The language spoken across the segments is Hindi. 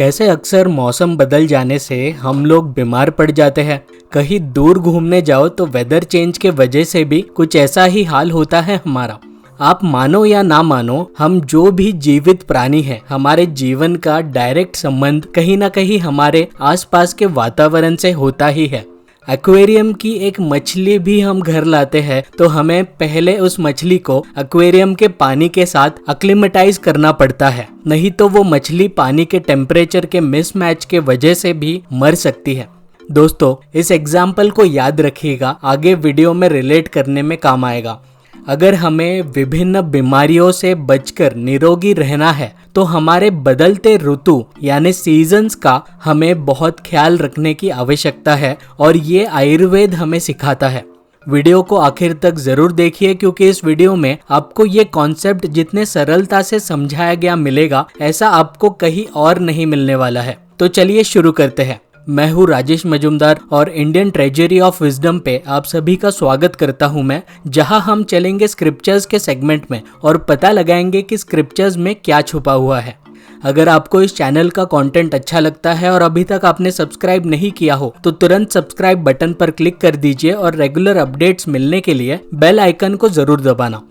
कैसे अक्सर मौसम बदल जाने से हम लोग बीमार पड़ जाते हैं। कहीं दूर घूमने जाओ तो वेदर चेंज के वजह से भी कुछ ऐसा ही हाल होता है हमारा। आप मानो या ना मानो, हम जो भी जीवित प्राणी हैं, हमारे जीवन का डायरेक्ट संबंध कहीं ना कहीं हमारे आसपास के वातावरण से होता ही है। एक्वेरियम की एक मछली भी हम घर लाते हैं तो हमें पहले उस मछली को एक्वेरियम के पानी के साथ एक्लिमेटाइज करना पड़ता है, नहीं तो वो मछली पानी के टेम्परेचर के मिसमैच के वजह से भी मर सकती है। दोस्तों, इस एग्जाम्पल को याद रखिएगा, आगे वीडियो में रिलेट करने में काम आएगा। अगर हमें विभिन्न बीमारियों से बचकर निरोगी रहना है तो हमारे बदलते ऋतु यानी सीजन्स का हमें बहुत ख्याल रखने की आवश्यकता है और ये आयुर्वेद हमें सिखाता है। वीडियो को आखिर तक जरूर देखिए क्योंकि इस वीडियो में आपको ये कॉन्सेप्ट जितने सरलता से समझाया गया मिलेगा, ऐसा आपको कहीं और नहीं मिलने वाला है। तो चलिए शुरू करते हैं। मैं हूँ राजेश मजुमदार और इंडियन ट्रेजरी ऑफ विजडम पे आप सभी का स्वागत करता हूँ मैं, जहाँ हम चलेंगे स्क्रिप्चर्स के सेगमेंट में और पता लगाएंगे कि स्क्रिप्चर्स में क्या छुपा हुआ है। अगर आपको इस चैनल का कंटेंट अच्छा लगता है और अभी तक आपने सब्सक्राइब नहीं किया हो तो तुरंत सब्सक्राइब बटन पर क्लिक कर दीजिए और रेगुलर अपडेट्स मिलने के लिए बेल आइकन को जरूर दबाना।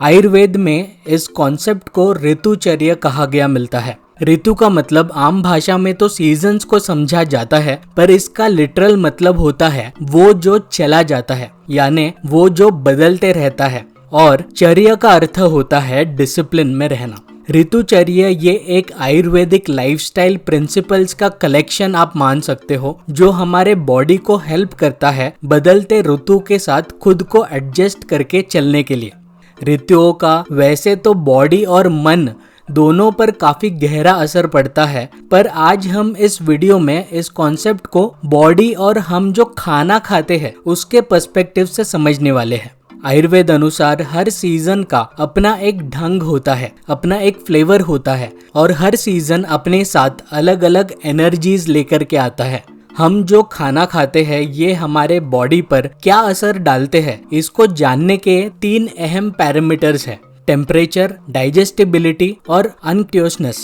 आयुर्वेद में इस कॉन्सेप्ट को ऋतुचर्या कहा गया मिलता है। ऋतु का मतलब आम भाषा में तो सीजन्स को समझा जाता है, पर इसका लिटरल मतलब होता है वो जो चला जाता है, यानी वो जो बदलते रहता है। और चर्या का अर्थ होता है डिसिप्लिन में रहना। ऋतुचर्या ये एक आयुर्वेदिक लाइफस्टाइल प्रिंसिपल्स का कलेक्शन आप मान सकते हो, जो हमारे बॉडी को हेल्प करता है बदलते ऋतु के साथ खुद को एडजस्ट करके चलने के लिए। ऋतुओं का वैसे तो बॉडी और मन दोनों पर काफी गहरा असर पड़ता है, पर आज हम इस वीडियो में इस कॉन्सेप्ट को बॉडी और हम जो खाना खाते हैं उसके पर्सपेक्टिव से समझने वाले हैं। आयुर्वेद अनुसार हर सीजन का अपना एक ढंग होता है, अपना एक फ्लेवर होता है और हर सीजन अपने साथ अलग अलग एनर्जीज लेकर के आता है। हम जो खाना खाते हैं ये हमारे बॉडी पर क्या असर डालते हैं, इसको जानने के 3 अहम पैरामीटर्स हैं: टेम्परेचर, डाइजेस्टिबिलिटी और अनक्टियोसनेस।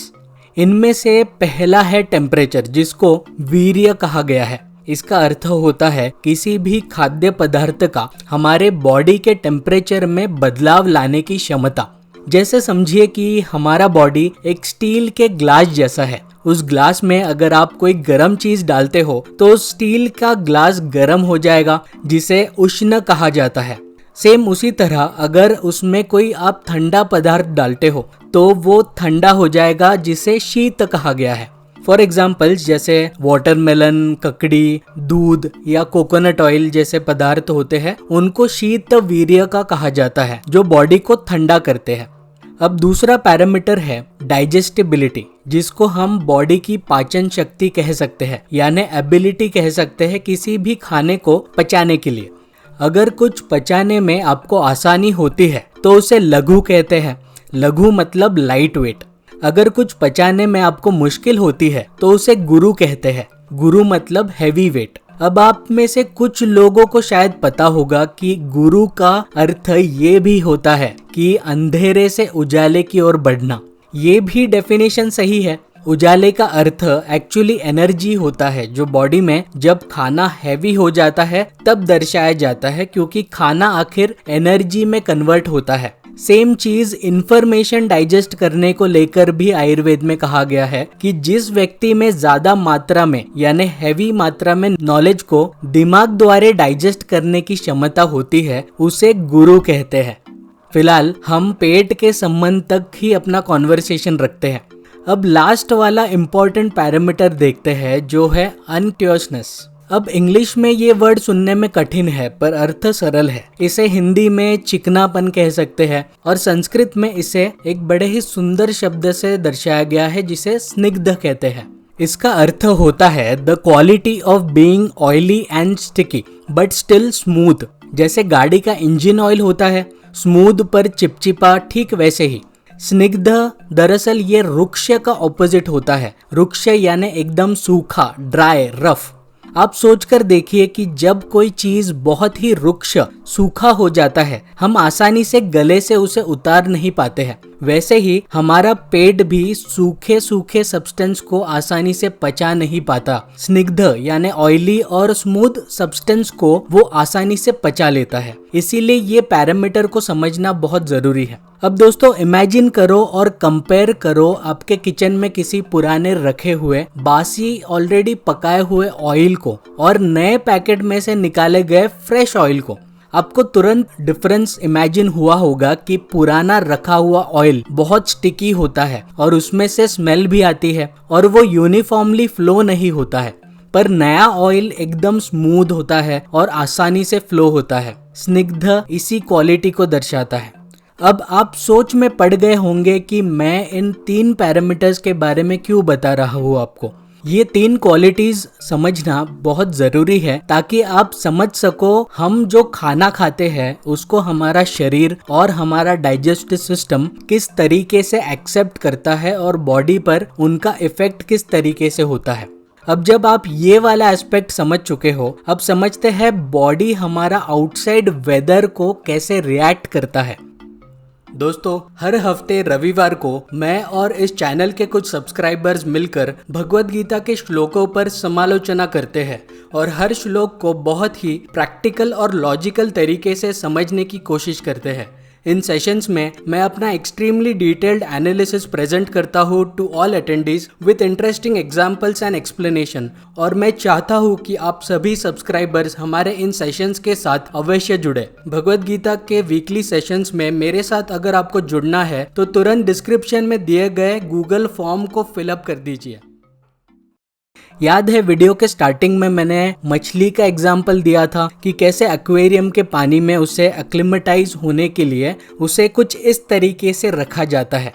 इनमें से पहला है टेम्परेचर, जिसको वीर्य कहा गया है। इसका अर्थ होता है किसी भी खाद्य पदार्थ का हमारे बॉडी के टेम्परेचर में बदलाव लाने की क्षमता। जैसे समझिए कि हमारा बॉडी एक स्टील के ग्लास जैसा है। उस ग्लास में अगर आप कोई गर्म चीज डालते हो तो स्टील का ग्लास गर्म हो जाएगा, जिसे उष्ण कहा जाता है। सेम उसी तरह अगर उसमें कोई आप ठंडा पदार्थ डालते हो तो वो ठंडा हो जाएगा, जिसे शीत कहा गया है। फॉर एग्जाम्पल्स जैसे वाटरमेलन, ककड़ी, दूध या कोकोनट ऑयल जैसे पदार्थ होते हैं, उनको शीत वीर्य का कहा जाता है, जो बॉडी को ठंडा करते हैं। अब दूसरा पैरामीटर है डाइजेस्टिबिलिटी, जिसको हम बॉडी की पाचन शक्ति कह सकते हैं, यानी एबिलिटी कह सकते हैं किसी भी खाने को पचाने के लिए। अगर कुछ पचाने में आपको आसानी होती है तो उसे लघु कहते हैं। लघु मतलब लाइट वेट। अगर कुछ पचाने में आपको मुश्किल होती है तो उसे गुरु कहते हैं। गुरु मतलब हैवी वेट। अब आप में से कुछ लोगों को शायद पता होगा कि गुरु का अर्थ ये भी होता है कि अंधेरे से उजाले की ओर बढ़ना। ये भी डेफिनेशन सही है। उजाले का अर्थ एक्चुअली एनर्जी होता है, जो बॉडी में जब खाना हैवी हो जाता है तब दर्शाया जाता है, क्योंकि खाना आखिर एनर्जी में कन्वर्ट होता है। सेम चीज इंफॉर्मेशन डाइजेस्ट करने को लेकर भी आयुर्वेद में कहा गया है कि जिस व्यक्ति में ज्यादा मात्रा में यानी हैवी मात्रा में नॉलेज को दिमाग द्वारा डाइजेस्ट करने की क्षमता होती है, उसे गुरु कहते हैं। फिलहाल हम पेट के संबंध तक ही अपना कॉन्वर्सेशन रखते हैं। अब लास्ट वाला इम्पोर्टेंट पैरामीटर देखते हैं, जो है अनक्टियोसनेस। अब इंग्लिश में ये वर्ड सुनने में कठिन है पर अर्थ सरल है। इसे हिंदी में चिकनापन कह सकते हैं और संस्कृत में इसे एक बड़े ही सुंदर शब्द से दर्शाया गया है, जिसे स्निग्ध कहते हैं। इसका अर्थ होता है the quality of being oily and sticky but still smooth. जैसे गाड़ी का इंजन ऑयल होता है स्मूथ पर चिपचिपा, ठीक वैसे ही स्निग्ध दरअसल ये रुक्ष का ऑपोजिट होता है। रुक्ष यानी एकदम सूखा, ड्राई, रफ। आप सोचकर देखिए कि जब कोई चीज बहुत ही रुक्ष, सूखा हो जाता है, हम आसानी से गले से उसे उतार नहीं पाते हैं। वैसे ही हमारा पेट भी सूखे सूखे सब्सटेंस को आसानी से पचा नहीं पाता। स्निग्ध यानी ऑयली और स्मूथ सब्सटेंस को वो आसानी से पचा लेता है। इसीलिए ये पैरामीटर को समझना बहुत जरूरी है। अब दोस्तों इमेजिन करो और कंपेयर करो आपके किचन में किसी पुराने रखे हुए बासी ऑलरेडी पकाए हुए ऑयल को और नए पैकेट में से निकाले गए फ्रेश ऑयल को। आपको तुरंत डिफरेंस इमेजिन हुआ होगा कि पुराना रखा हुआ ऑयल बहुत स्टिकी होता है और उसमें से स्मेल भी आती है और वो यूनिफॉर्मली फ्लो नहीं होता है, पर नया ऑयल एकदम स्मूथ होता है और आसानी से फ्लो होता है। स्निग्ध इसी क्वालिटी को दर्शाता है। अब आप सोच में पड़ गए होंगे कि मैं इन 3 पैरामीटर्स के बारे में क्यों बता रहा हूँ आपको। ये 3 क्वालिटीज समझना बहुत जरूरी है ताकि आप समझ सको हम जो खाना खाते हैं उसको हमारा शरीर और हमारा डाइजेस्टिव सिस्टम किस तरीके से एक्सेप्ट करता है और बॉडी पर उनका इफेक्ट किस तरीके से होता है। अब जब आप ये वाला एस्पेक्ट समझ चुके हो, अब समझते हैं बॉडी हमारा आउटसाइड वेदर को कैसे रिएक्ट करता है। दोस्तों हर हफ्ते रविवार को मैं और इस चैनल के कुछ सब्सक्राइबर्स मिलकर भगवद गीता के श्लोकों पर समालोचना करते हैं और हर श्लोक को बहुत ही प्रैक्टिकल और लॉजिकल तरीके से समझने की कोशिश करते हैं। इन सेशंस में मैं अपना एक्सट्रीमली डिटेल्ड एनालिसिस प्रेजेंट करता हूँ to all attendees with interesting examples and explanation, और मैं चाहता हूँ कि आप सभी सब्सक्राइबर्स हमारे इन सेशंस के साथ अवश्य जुड़े। भगवद गीता के वीकली सेशंस में मेरे साथ अगर आपको जुड़ना है तो तुरंत डिस्क्रिप्शन में दिए गए गूगल फॉर्म को फिलअप कर दीजिए। याद है वीडियो के स्टार्टिंग में मैंने मछली का एग्जाम्पल दिया था कि कैसे एक्वेरियम के पानी में उसे एक्लिमेटाइज होने के लिए उसे कुछ इस तरीके से रखा जाता है।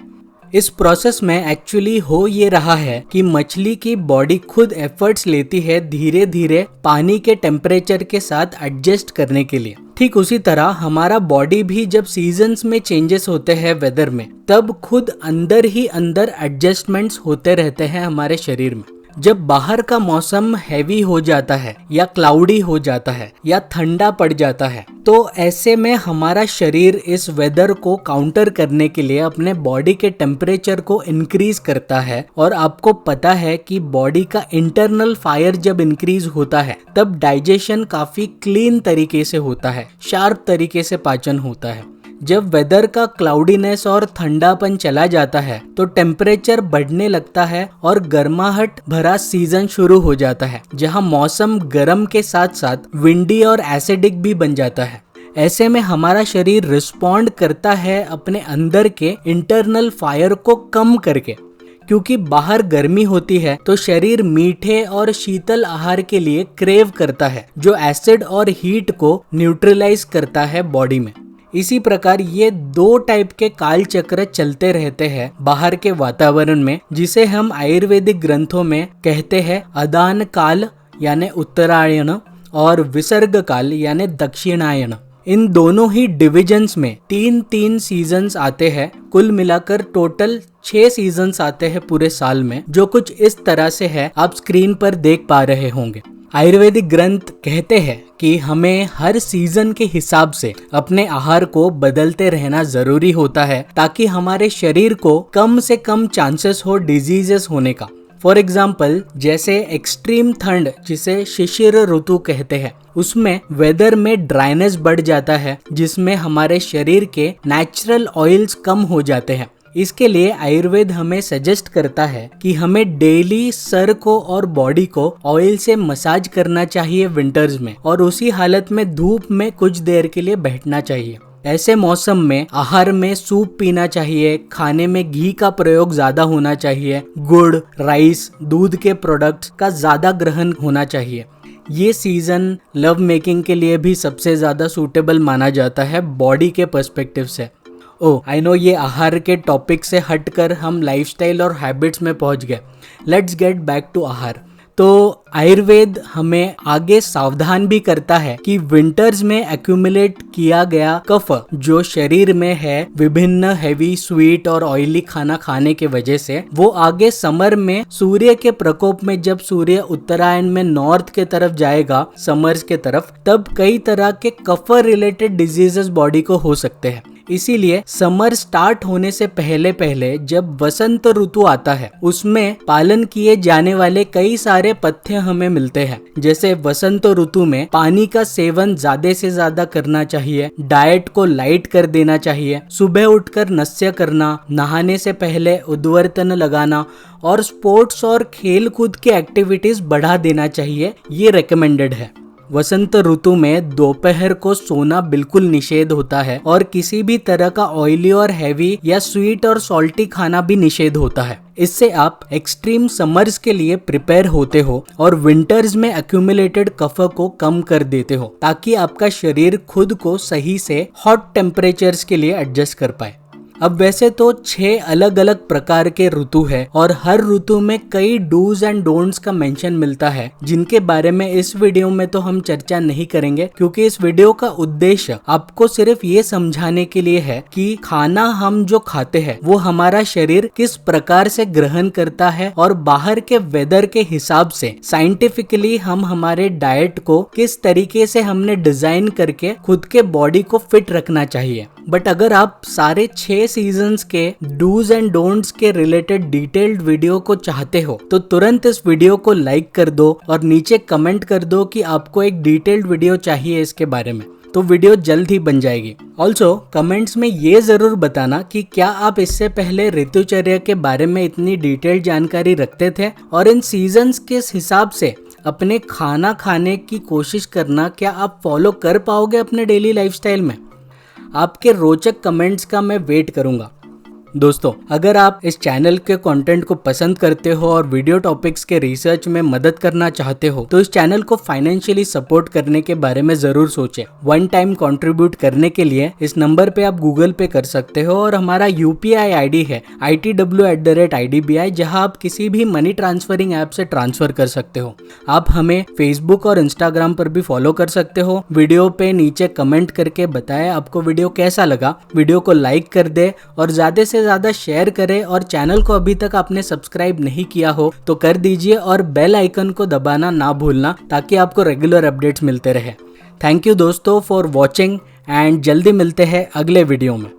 इस प्रोसेस में एक्चुअली हो ये रहा है कि मछली की बॉडी खुद एफर्ट्स लेती है धीरे धीरे पानी के टेम्परेचर के साथ एडजस्ट करने के लिए। ठीक उसी तरह हमारा बॉडी भी जब सीजन्स में चेंजेस होते हैं वेदर में, तब खुद अंदर ही अंदर एडजस्टमेंट्स होते रहते हैं हमारे शरीर में। जब बाहर का मौसम हैवी हो जाता है या क्लाउडी हो जाता है या ठंडा पड़ जाता है, तो ऐसे में हमारा शरीर इस वेदर को काउंटर करने के लिए अपने बॉडी के टेम्परेचर को इंक्रीज करता है। और आपको पता है कि बॉडी का इंटरनल फायर जब इंक्रीज होता है तब डाइजेशन काफी क्लीन तरीके से होता है, शार्प तरीके से पाचन होता है। जब वेदर का क्लाउडीनेस और ठंडापन चला जाता है तो टेम्परेचर बढ़ने लगता है और गर्माहट भरा सीजन शुरू हो जाता है, जहां मौसम गर्म के साथ साथ विंडी और एसिडिक भी बन जाता है। ऐसे में हमारा शरीर रिस्पॉन्ड करता है अपने अंदर के इंटरनल फायर को कम करके। क्योंकि बाहर गर्मी होती है तो शरीर मीठे और शीतल आहार के लिए क्रेव करता है, जो एसिड और हीट को न्यूट्रलाइज करता है बॉडी में। इसी प्रकार ये 2 टाइप के काल चक्र चलते रहते हैं बाहर के वातावरण में, जिसे हम आयुर्वेदिक ग्रंथों में कहते हैं अदान काल यानी उत्तरायण और विसर्ग काल यानी दक्षिणायन। इन दोनों ही डिविजन्स में 3-3 सीजन्स आते हैं। कुल मिलाकर टोटल 6 सीजन्स आते हैं पूरे साल में, जो कुछ इस तरह से है आप स्क्रीन पर देख पा रहे होंगे। आयुर्वेदिक ग्रंथ कहते हैं कि हमें हर सीजन के हिसाब से अपने आहार को बदलते रहना जरूरी होता है, ताकि हमारे शरीर को कम से कम चांसेस हो डिजीजेस होने का। फॉर एग्जाम्पल, जैसे एक्सट्रीम ठंड जिसे शिशिर ऋतु कहते हैं, उसमें वेदर में ड्राइनेस बढ़ जाता है, जिसमें हमारे शरीर के नेचुरल ऑयल्स कम हो जाते हैं। इसके लिए आयुर्वेद हमें सजेस्ट करता है कि हमें डेली सर को और बॉडी को ऑयल से मसाज करना चाहिए विंटर्स में, और उसी हालत में धूप में कुछ देर के लिए बैठना चाहिए। ऐसे मौसम में आहार में सूप पीना चाहिए, खाने में घी का प्रयोग ज्यादा होना चाहिए, गुड़, राइस, दूध के प्रोडक्ट्स का ज्यादा ग्रहण होना चाहिए। ये सीजन लव मेकिंग के लिए भी सबसे ज्यादा सूटेबल माना जाता है बॉडी के पर्सपेक्टिव से। आई नो ये आहार के टॉपिक से हटकर हम लाइफस्टाइल और हैबिट्स में पहुंच गए। लेट्स गेट बैक टू आहार। तो आयुर्वेद हमें आगे सावधान भी करता है कि विंटर्स में एक्यूमुलेट किया गया कफ जो शरीर में है विभिन्न हैवी, स्वीट और ऑयली खाना खाने के वजह से, वो आगे समर में सूर्य के प्रकोप में, जब सूर्य उत्तरायण में नॉर्थ के तरफ जाएगा, समर्स के तरफ, तब कई तरह के कफ रिलेटेड डिजीजेस बॉडी को हो सकते हैं। इसीलिए समर स्टार्ट होने से पहले पहले जब वसंत ऋतु आता है उसमें पालन किए जाने वाले कई सारे पथ्य हमें मिलते हैं। जैसे वसंत ऋतु में पानी का सेवन ज्यादा से ज्यादा करना चाहिए, डाइट को लाइट कर देना चाहिए, सुबह उठकर नस्य करना, नहाने से पहले उद्वर्तन लगाना और स्पोर्ट्स और खेल कूद की एक्टिविटीज बढ़ा देना चाहिए, ये रेकमेंडेड है। वसंत ऋतु में दोपहर को सोना बिल्कुल निषेध होता है और किसी भी तरह का ऑयली और हैवी या स्वीट और सॉल्टी खाना भी निषेध होता है। इससे आप एक्सट्रीम समर्स के लिए प्रिपेयर होते हो और विंटर्स में एक्यूमुलेटेड कफ को कम कर देते हो ताकि आपका शरीर खुद को सही से हॉट टेम्परेचर्स के लिए एडजस्ट कर पाए। अब वैसे तो 6 अलग अलग प्रकार के ऋतु है और हर ऋतु में कई डूज एंड डोंट्स का मेंशन मिलता है, जिनके बारे में इस वीडियो में तो हम चर्चा नहीं करेंगे क्योंकि इस वीडियो का उद्देश्य आपको सिर्फ ये समझाने के लिए है कि खाना हम जो खाते हैं वो हमारा शरीर किस प्रकार से ग्रहण करता है और बाहर के वेदर के हिसाब से साइंटिफिकली हम हमारे डाइट को किस तरीके से हमने डिजाइन करके खुद के बॉडी को फिट रखना चाहिए। बट अगर आप सारे 6 सीजन्स के डूज एंड डोंट्स के रिलेटेड डिटेल्ड वीडियो को चाहते हो तो तुरंत इस वीडियो को लाइक कर दो और नीचे कमेंट कर दो कि आपको एक डिटेल्ड वीडियो चाहिए इसके बारे में, तो वीडियो जल्द ही बन जाएगी। ऑल्सो कमेंट्स में ये जरूर बताना कि क्या आप इससे पहले ऋतुचर्या के बारे में इतनी डिटेल्ड जानकारी रखते थे और इन सीजन्स के हिसाब से अपने खाना खाने की कोशिश करना क्या आप फॉलो कर पाओगे अपने डेली लाइफस्टाइल में। आपके रोचक कमेंट्स का मैं वेट करूंगा। दोस्तों, अगर आप इस चैनल के कंटेंट को पसंद करते हो और वीडियो टॉपिक्स के रिसर्च में मदद करना चाहते हो तो इस चैनल को फाइनेंशियली सपोर्ट करने के बारे में जरूर सोचें। वन टाइम कंट्रीब्यूट करने के लिए इस नंबर पे आप गूगल पे कर सकते हो और हमारा UPI ID है ITW@IDBI, जहां आप किसी भी मनी ट्रांसफरिंग ऐप से ट्रांसफर कर सकते हो। आप हमें फेसबुक और इंस्टाग्राम पर भी फॉलो कर सकते हो। वीडियो पे नीचे कमेंट करके बताएं आपको वीडियो कैसा लगा। वीडियो को लाइक कर दे और ज्यादा से ज्यादा शेयर करें और चैनल को अभी तक आपने सब्सक्राइब नहीं किया हो तो कर दीजिए और बेल आइकन को दबाना ना भूलना ताकि आपको रेगुलर अपडेट्स मिलते रहे। थैंक यू दोस्तों फॉर वॉचिंग एंड जल्दी मिलते हैं अगले वीडियो में।